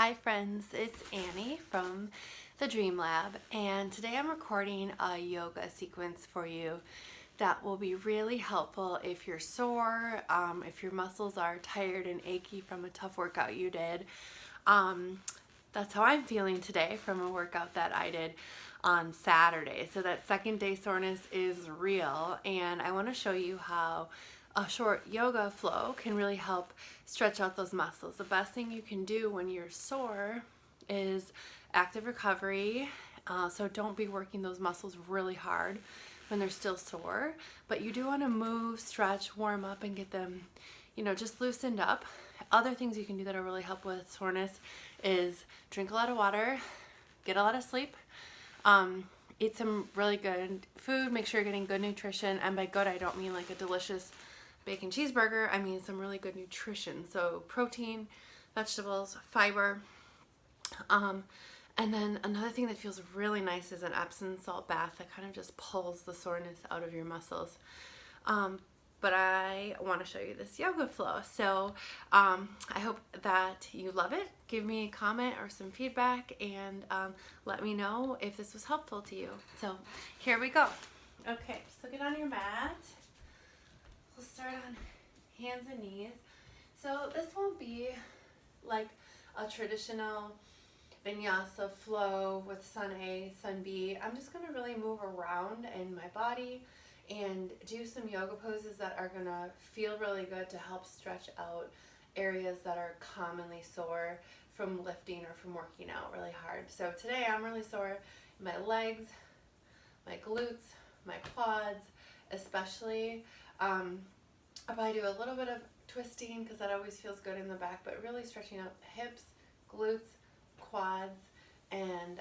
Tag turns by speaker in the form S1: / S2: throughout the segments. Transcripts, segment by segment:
S1: Hi friends, it's Annie from the Dream Lab, and today I'm recording a yoga sequence for you that will be really helpful if you're sore, if your muscles are tired and achy from a tough workout you did. That's how I'm feeling today from a workout that I did on Saturday. So that second day soreness is real, and I want to show you how a short yoga flow can really help stretch out those muscles. The best thing you can do when you're sore is active recovery. So don't be working those muscles really hard when they're still sore, but you do want to move, stretch, warm up, and get them, just loosened up. Other things you can do that will really help with soreness is drink a lot of water, get a lot of sleep, eat some really good food, make sure you're getting good nutrition, and by good I don't mean like a delicious bacon cheeseburger, I mean some really good nutrition, so protein, vegetables, fiber, and then another thing that feels really nice is an Epsom salt bath that kind of just pulls the soreness out of your muscles. But I want to show you this yoga flow. So I hope that you love it. Give me a comment or some feedback, and let me know if this was helpful to you. So here we go. Okay, so get on your mat. We'll start on hands and knees. So this won't be like a traditional vinyasa flow with sun A, sun B. I'm just going to really move around in my body and do some yoga poses that are going to feel really good to help stretch out areas that are commonly sore from lifting or from working out really hard. So today I'm really sore in my legs, my glutes, my quads, especially. I'll probably do a little bit of twisting because that always feels good in the back, but really stretching out hips, glutes, quads, and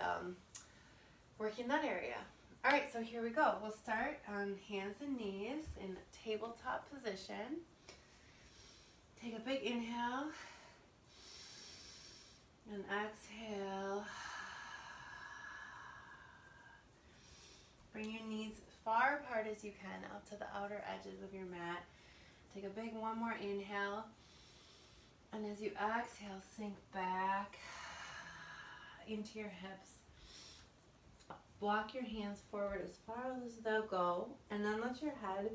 S1: working that area. All right, so here we go. We'll start on hands and knees in tabletop position. Take a big inhale and exhale. Bring your knees as far apart as you can out to the outer edges of your mat. Take a big one more inhale. And as you exhale, sink back into your hips. Walk your hands forward as far as they'll go, and then let your head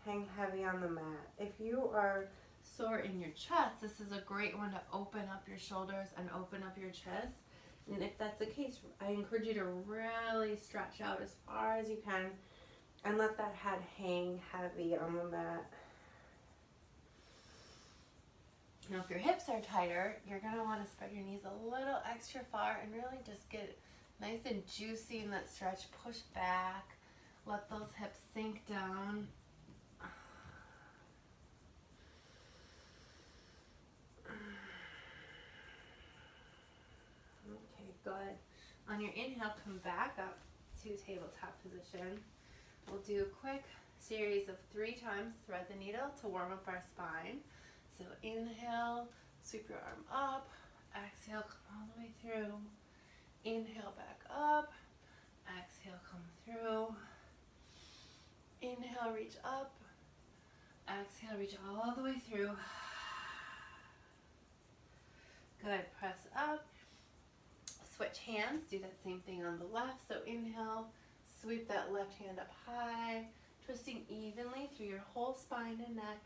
S1: hang heavy on the mat. If you are sore in your chest, this is a great one to open up your shoulders and open up your chest. And if that's the case, I encourage you to really stretch out as far as you can and let that head hang heavy on the mat. Now if your hips are tighter, you're going to want to spread your knees a little extra far and really just get nice and juicy in that stretch. Push back. Let those hips sink down. Okay, good. On your inhale, come back up to tabletop position. We'll do a quick series of 3 times thread the needle to warm up our spine. So inhale, sweep your arm up. Exhale, come all the way through. Inhale, back up. Exhale, come through. Inhale, reach up. Exhale, reach all the way through. Good. Press up. Switch hands. Do that same thing on the left. So inhale, sweep that left hand up high, twisting evenly through your whole spine and neck.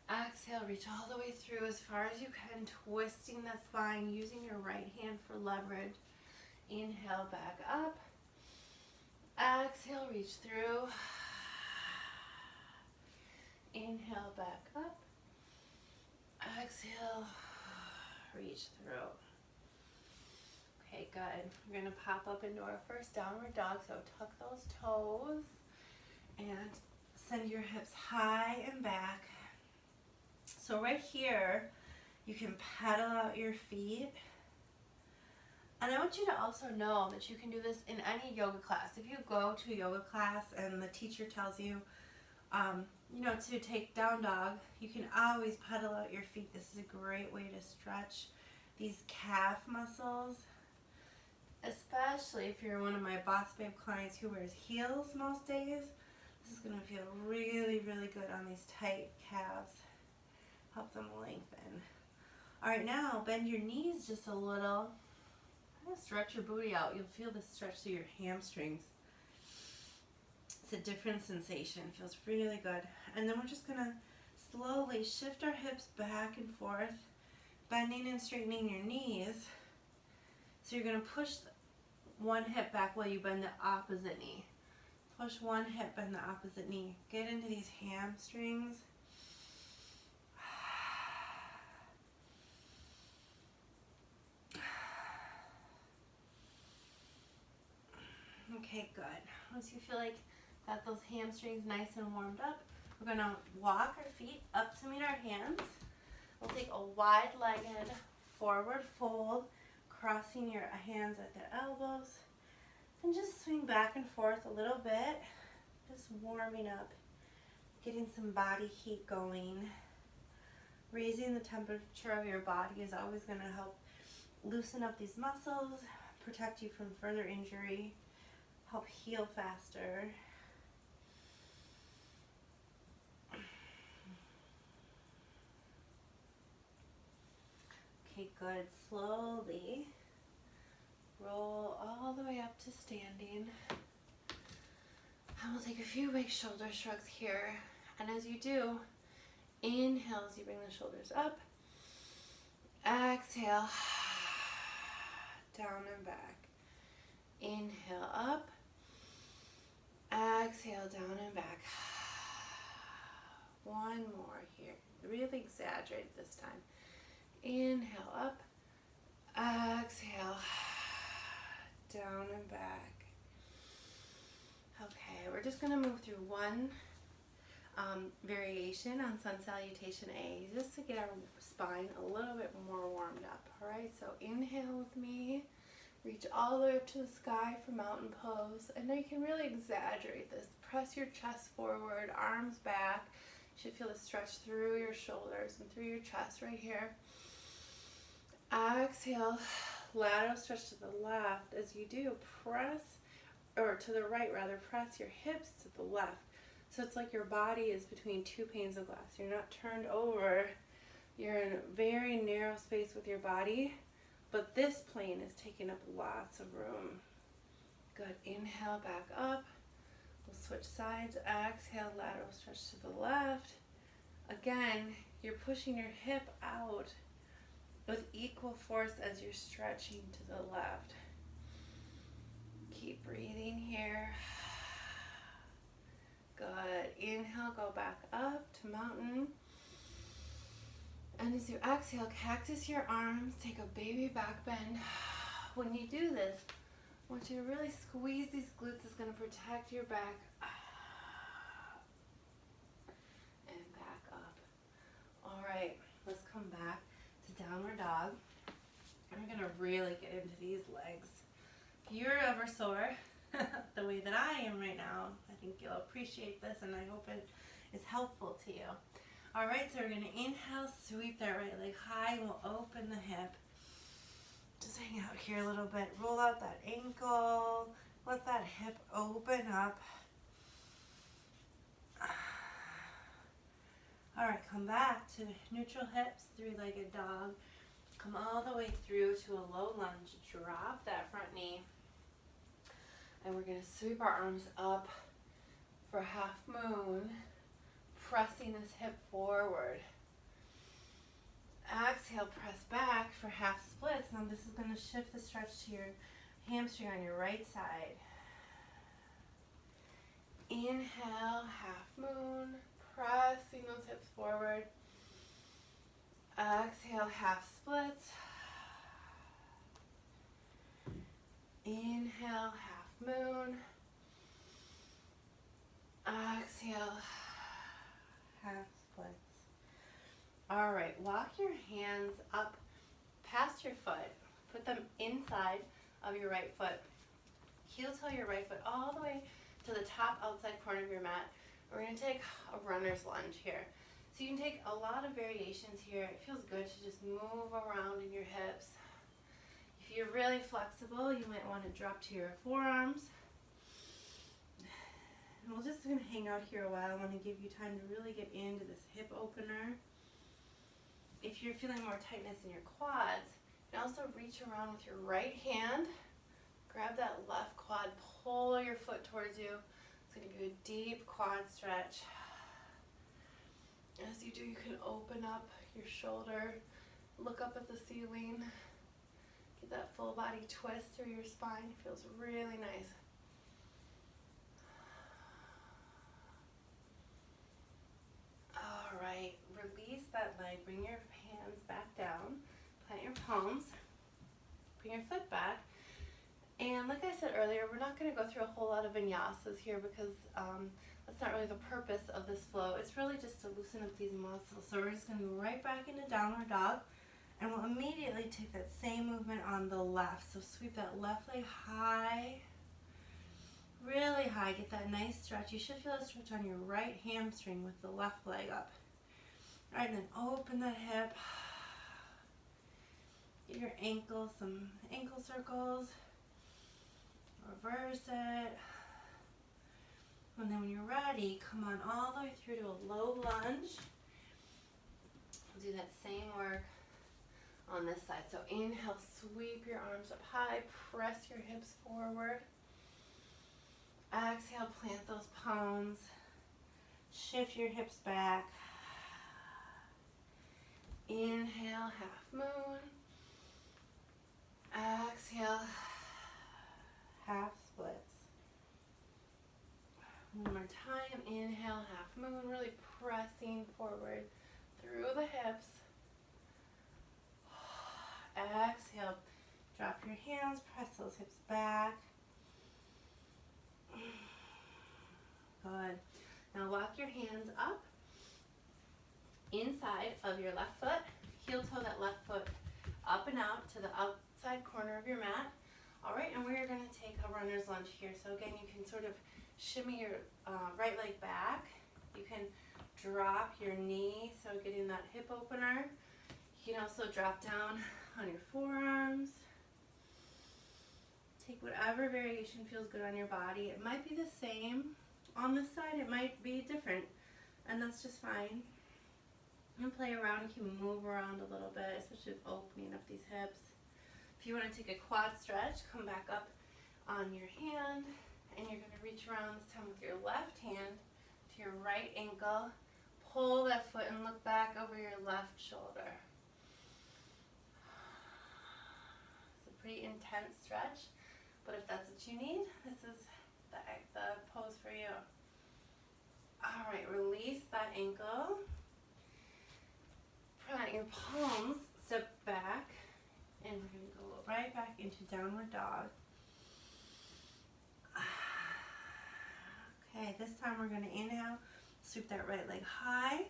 S1: Exhale, reach all the way through as far as you can, twisting that spine, using your right hand for leverage. Inhale, back up. Exhale, reach through. Inhale, back up. Exhale, reach through. Okay, good. We're going to pop up into our first downward dog, so tuck those toes and send your hips high and back. So right here, you can pedal out your feet. And I want you to also know that you can do this in any yoga class. If you go to a yoga class and the teacher tells you, to take down dog, you can always pedal out your feet. This is a great way to stretch these calf muscles, especially if you're one of my Boss Babe clients who wears heels most days. This is going to feel really, really good on these tight calves. Help them lengthen. All right, now bend your knees just a little. Kind of stretch your booty out. You'll feel the stretch through your hamstrings. It's a different sensation. It feels really good. And then we're just going to slowly shift our hips back and forth, bending and straightening your knees. So you're going to push one hip back while you bend the opposite knee. Push one hip, bend the opposite knee. Get into these hamstrings. Okay, good. Once you feel like got those hamstrings nice and warmed up, we're going to walk our feet up to meet our hands. We'll take a wide-legged forward fold, crossing your hands at the elbows, and just swing back and forth a little bit, just warming up, getting some body heat going. Raising the temperature of your body is always going to help loosen up these muscles, protect you from further injury, help heal faster. Okay, good. Slowly roll all the way up to standing. And we'll take a few big shoulder shrugs here. And as you do, inhale as you bring the shoulders up. Exhale, down and back. Inhale up. Exhale, down and back. One more here. Really exaggerate this time. Inhale up. Exhale, down and back. Okay, we're just going to move through one variation on Sun Salutation A, just to get our spine a little bit more warmed up. All right, so inhale with me. Reach all the way up to the sky for mountain pose. And now you can really exaggerate this. Press your chest forward, arms back. You should feel the stretch through your shoulders and through your chest right here. Exhale, lateral stretch to the left. As you do, press, or to the right rather, press your hips to the left. So it's like your body is between two panes of glass. You're not turned over. You're in a very narrow space with your body, but this plane is taking up lots of room. Good. Inhale, back up. We'll switch sides. Exhale, lateral stretch to the left. Again, you're pushing your hip out with equal force as you're stretching to the left. Keep breathing here. Good. Inhale, go back up to mountain. And as you exhale, cactus your arms, take a baby back bend. When you do this, I want you to really squeeze these glutes. It's going to protect your back. And back up. All right, let's come back to downward dog. And we're going to really get into these legs. If you're ever sore the way that I am right now, I think you'll appreciate this, and I hope it is helpful to you. All right, so we're going to inhale, sweep that right leg high, and we'll open the hip. Just hang out here a little bit. Roll out that ankle. Let that hip open up. All right, come back to neutral hips, three-legged dog. Come all the way through to a low lunge. Drop that front knee. And we're going to sweep our arms up for half moon, pressing this hip forward. Exhale, press back for half splits. Now this is going to shift the stretch to your hamstring on your right side. Inhale, half moon, pressing those hips forward. Exhale, half splits. Inhale, half moon. Exhale, half splits. All right, walk your hands up past your foot. Put them inside of your right foot. Heel toe your right foot all the way to the top outside corner of your mat. We're going to take a runner's lunge here. So you can take a lot of variations here. It feels good to just move around in your hips. If you're really flexible, you might want to drop to your forearms. And we're just going to hang out here a while. I want to give you time to really get into this hip opener. if you're feeling more tightness in your quads, you can also reach around with your right hand, grab that left quad, pull your foot towards you. It's going to give you a deep quad stretch. As you do, you can open up your shoulder, look up at the ceiling, get that full body twist through your spine. It feels really nice. All right, release that leg, bring your hands back down, plant your palms, bring your foot back. And like I said earlier, we're not going to go through a whole lot of vinyasas here because that's not really the purpose of this flow. It's really just to loosen up these muscles. So we're just going to go right back into downward dog, and we'll immediately take that same movement on the left. So sweep that left leg high, really high. Get that nice stretch. You should feel a stretch on your right hamstring with the left leg up. All right, and then open that hip. Give your ankle some ankle circles. Reverse it. And then when you're ready, come on all the way through to a low lunge. Do that same work on this side. So inhale, sweep your arms up high, press your hips forward. Exhale, plant those palms. Shift your hips back. Inhale, half moon. Exhale, half splits. One more time, inhale, half moon, really pressing forward through the hips. Exhale, drop your hands, press those hips back. Good. Now walk your hands up inside of your left foot. Heel toe that left foot up and out to the outside corner of your mat. All right, and we're going to take a runner's lunge here. So again, you can sort of shimmy your right leg back. You can drop your knee, so getting that hip opener. You can also drop down on your forearms. Take whatever variation feels good on your body. It might be the same on this side, it might be different, and that's just fine. And play around. You can move around a little bit, especially opening up these hips. If you want to take a quad stretch, come back up on your hand, and you're going to reach around this time with your left hand to your right ankle. Pull that foot and look back over your left shoulder. It's a pretty intense stretch, but if that's what you need, this is the pose for you. All right, release that ankle. Plant your palms, step back, and we're going to go right back into downward dog. Okay, this time we're going to inhale, sweep that right leg high,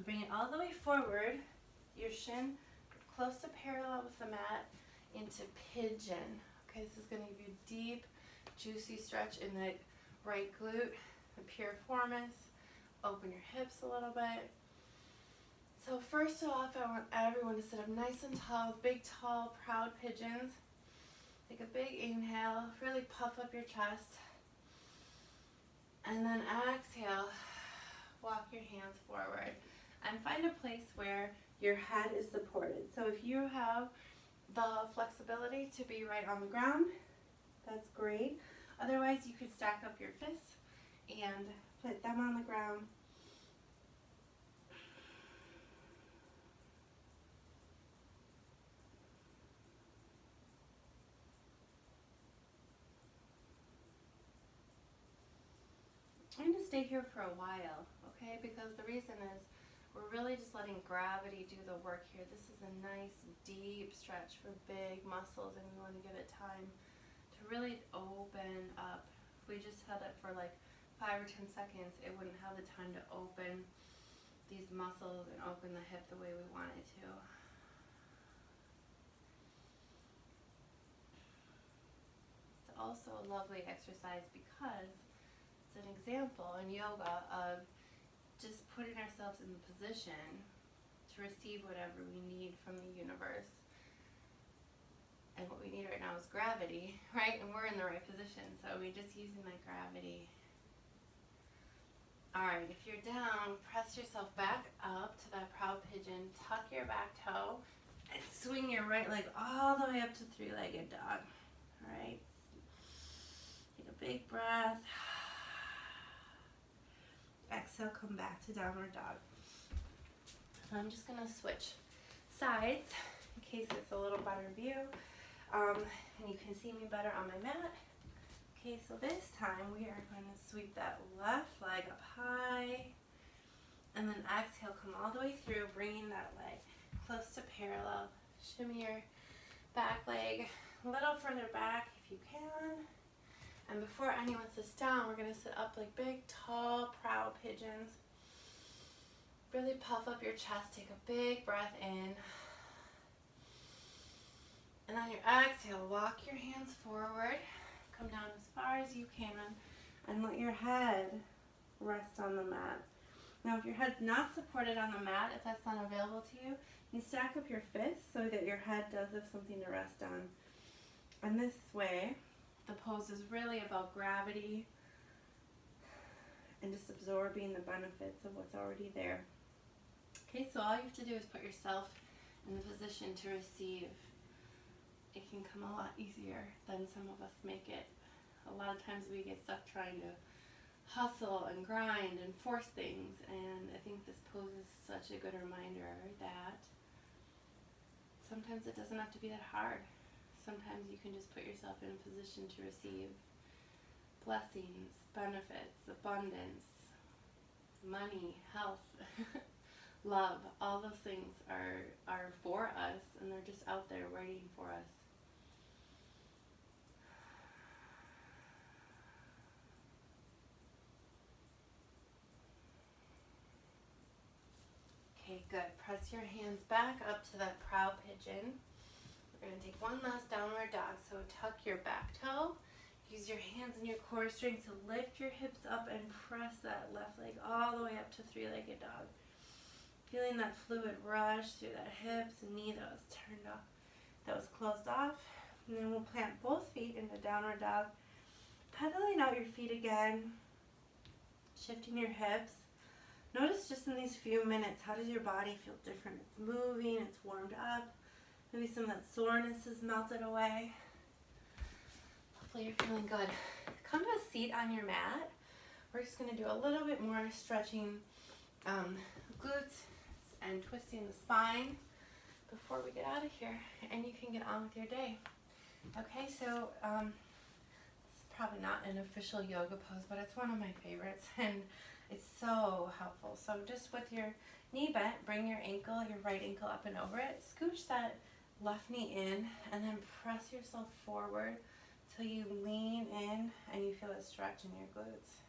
S1: bring it all the way forward, your shin close to parallel with the mat, into pigeon. Okay, this is going to give you a deep, juicy stretch in the right glute, the piriformis. Open your hips a little bit. So first off, I want everyone to sit up nice and tall, big, tall, proud pigeons. Take a big inhale, really puff up your chest. And then exhale, walk your hands forward. And find a place where your head is supported. So if you have the flexibility to be right on the ground, that's great. Otherwise, you could stack up your fists and put them on the ground. I'm going to stay here for a while, okay? Because the reason is we're really just letting gravity do the work here. This is a nice, deep stretch for big muscles, and we want to give it time to really open up. If we just held it for like 5 or 10 seconds, it wouldn't have the time to open these muscles and open the hip the way we want it to. It's also a lovely exercise because it's an example in yoga of just putting ourselves in the position to receive whatever we need from the universe. And what we need right now is gravity, right? And we're in the right position, so we're just using that gravity. Alright, if you're down, press yourself back up to that proud pigeon, tuck your back toe, and swing your right leg all the way up to three-legged dog. Alright, take a big breath. Exhale, come back to downward dog. I'm just going to switch sides in case it's a little better view, and you can see me better on my mat. Okay, so this time we are going to sweep that left leg up high, and then exhale, come all the way through, bringing that leg close to parallel. Shimmy your back leg a little further back if you can. And before anyone sits down, we're going to sit up like big, tall, proud pigeons. Really puff up your chest, take a big breath in. And on your exhale, walk your hands forward. Come down as far as you can and let your head rest on the mat. Now if your head's not supported on the mat, if that's not available to you, you stack up your fists so that your head does have something to rest on. And this way, the pose is really about gravity and just absorbing the benefits of what's already there. Okay, so all you have to do is put yourself in the position to receive. It can come a lot easier than some of us make it. A lot of times we get stuck trying to hustle and grind and force things, and I think this pose is such a good reminder that sometimes it doesn't have to be that hard. Sometimes you can just put yourself in a position to receive blessings, benefits, abundance, money, health, love. All those things are for us, and they're just out there waiting for us. Okay, good. Press your hands back up to that proud pigeon. We're going to take one last downward dog. So tuck your back toe. Use your hands and your core strength to lift your hips up and press that left leg all the way up to three-legged dog. Feeling that fluid rush through that hips and knee that was turned off, that was closed off. And then we'll plant both feet into downward dog. Pedaling out your feet again. Shifting your hips. Notice just in these few minutes, how does your body feel different? It's moving, it's warmed up. Maybe some of that soreness is melted away. Hopefully you're feeling good. Come to a seat on your mat. We're just going to do a little bit more stretching glutes and twisting the spine before we get out of here, and you can get on with your day. Okay, so this is probably not an official yoga pose, but it's one of my favorites, and it's so helpful. So just with your knee bent, bring your right ankle up and over it. Scooch that left knee in, and then press yourself forward till you lean in and you feel a stretch in your glutes.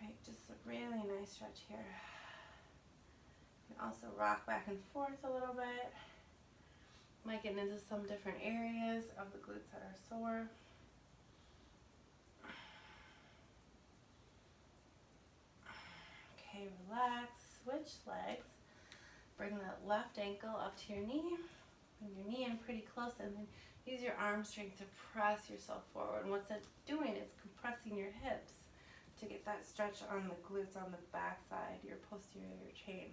S1: Right, just a really nice stretch here. You can also rock back and forth a little bit. Might get into some different areas of the glutes that are sore. Okay, relax, switch legs. Bring that left ankle up to your knee. Bring your knee in pretty close, and then use your arm strength to press yourself forward. And what that's doing is compressing your hips to get that stretch on the glutes on the back side, your posterior chain.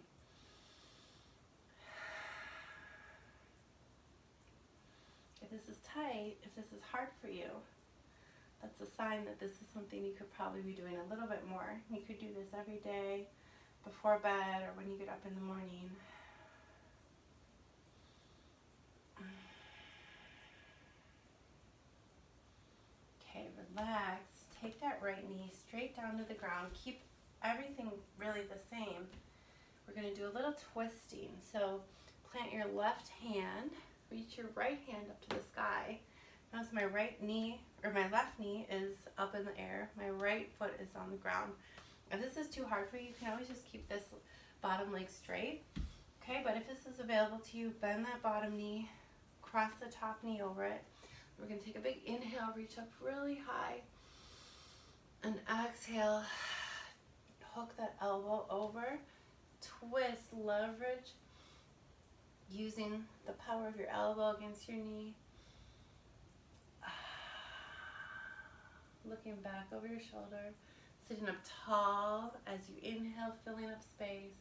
S1: If this is tight, if this is hard for you, that's a sign that this is something you could probably be doing a little bit more. You could do this every day, before bed, or when you get up in the morning. Okay, relax. Take that right knee straight down to the ground. Keep everything really the same. We're going to do a little twisting. So plant your left hand, reach your right hand up to the sky. Notice my right knee, or my left knee is up in the air. My right foot is on the ground. If this is too hard for you, you can always just keep this bottom leg straight. Okay, but if this is available to you, bend that bottom knee, cross the top knee over it. We're going to take a big inhale, reach up really high, and exhale, hook that elbow over, twist, leverage, using the power of your elbow against your knee. Looking back over your shoulder, Sitting up tall as you inhale, filling up space.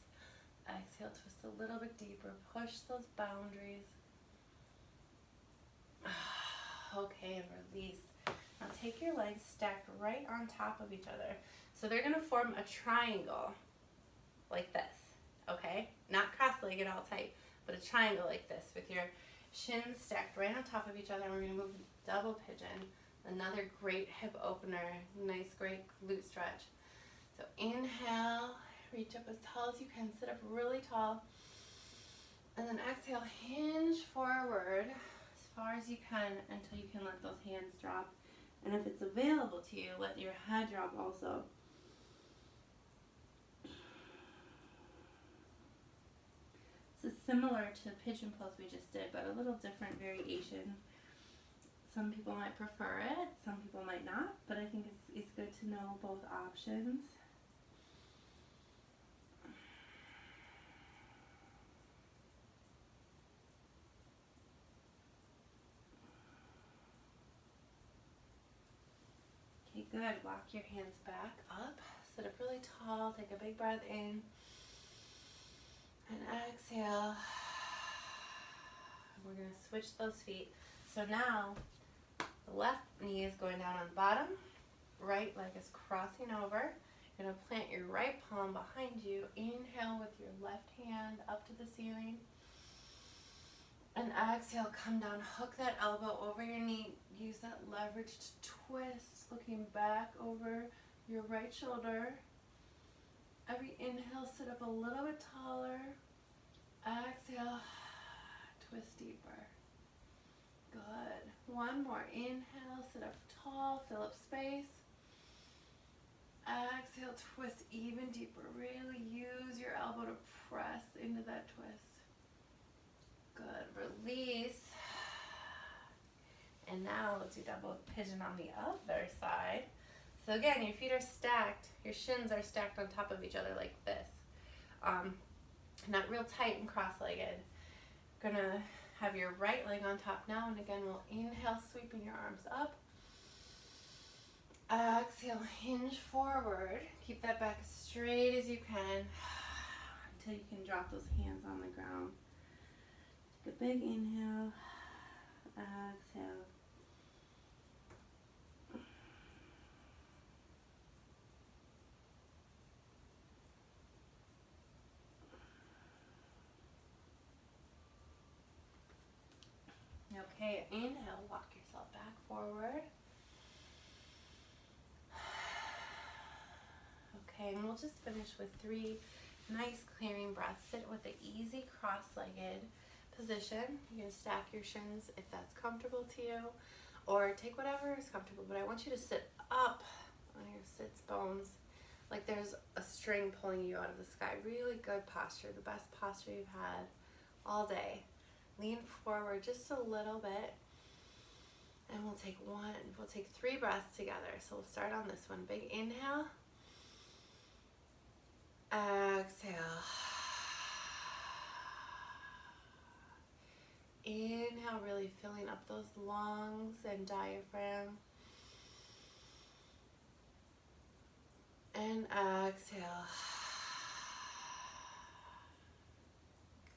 S1: Exhale, twist a little bit deeper. Push those boundaries. Okay, and release. Now take your legs stacked right on top of each other. So they're going to form a triangle like this, okay? Not cross-legged all tight, but a triangle like this with your shins stacked right on top of each other. And we're going to move double pigeon. Another great hip opener. Nice, great glute stretch. So inhale, reach up as tall as you can. Sit up really tall. And then exhale, hinge forward as far as you can until you can let those hands drop. And if it's available to you, let your head drop also. This is similar to pigeon pose we just did, but a little different variation. Some people might prefer it, some people might not, but I think it's good to know both options. Okay, good. Walk your hands back up. Sit up really tall. Take a big breath in. And exhale. We're going to switch those feet. So now, the left knee is going down on the bottom. Right leg is crossing over. You're going to plant your right palm behind you. Inhale with your left hand up to the ceiling. And exhale, come down, hook that elbow over your knee. Use that leverage to twist, looking back over your right shoulder. Every inhale, sit up a little bit taller. Exhale, twist deeper. Good. One more. Inhale, sit up tall, fill up space. Exhale, twist even deeper. Really use your elbow to press into that twist. Good. Release. And now let's do double pigeon on the other side. So again, your feet are stacked. Your shins are stacked on top of each other like this. Not real tight and cross-legged. Gonna have your right leg on top now, and again, we'll inhale, sweeping your arms up. Exhale, hinge forward. Keep that back as straight as you can until you can drop those hands on the ground. Take a big inhale. Exhale. Okay, inhale, walk yourself back forward. Okay, and we'll just finish with 3 nice clearing breaths. Sit with an easy cross-legged position. You're going to stack your shins if that's comfortable to you, or take whatever is comfortable, but I want you to sit up on your sits bones like there's a string pulling you out of the sky. Really good posture, the best posture you've had all day. Lean forward just a little bit, and we'll take 3 breaths together. So we'll start on this one. Big inhale. Exhale. Inhale, really filling up those lungs and diaphragm. And exhale.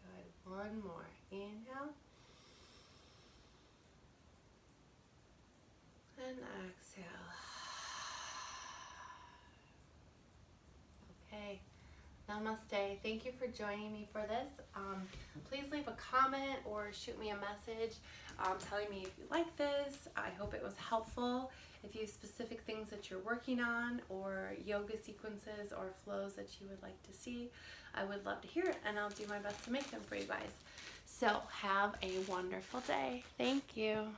S1: Good. One more. Inhale. And exhale. Okay. Namaste. Thank you for joining me for this. Please leave a comment or shoot me a message telling me if you like this. I hope it was helpful. If you have specific things that you're working on, or yoga sequences or flows that you would like to see, I would love to hear it, and I'll do my best to make them for you guys. So have a wonderful day. Thank you.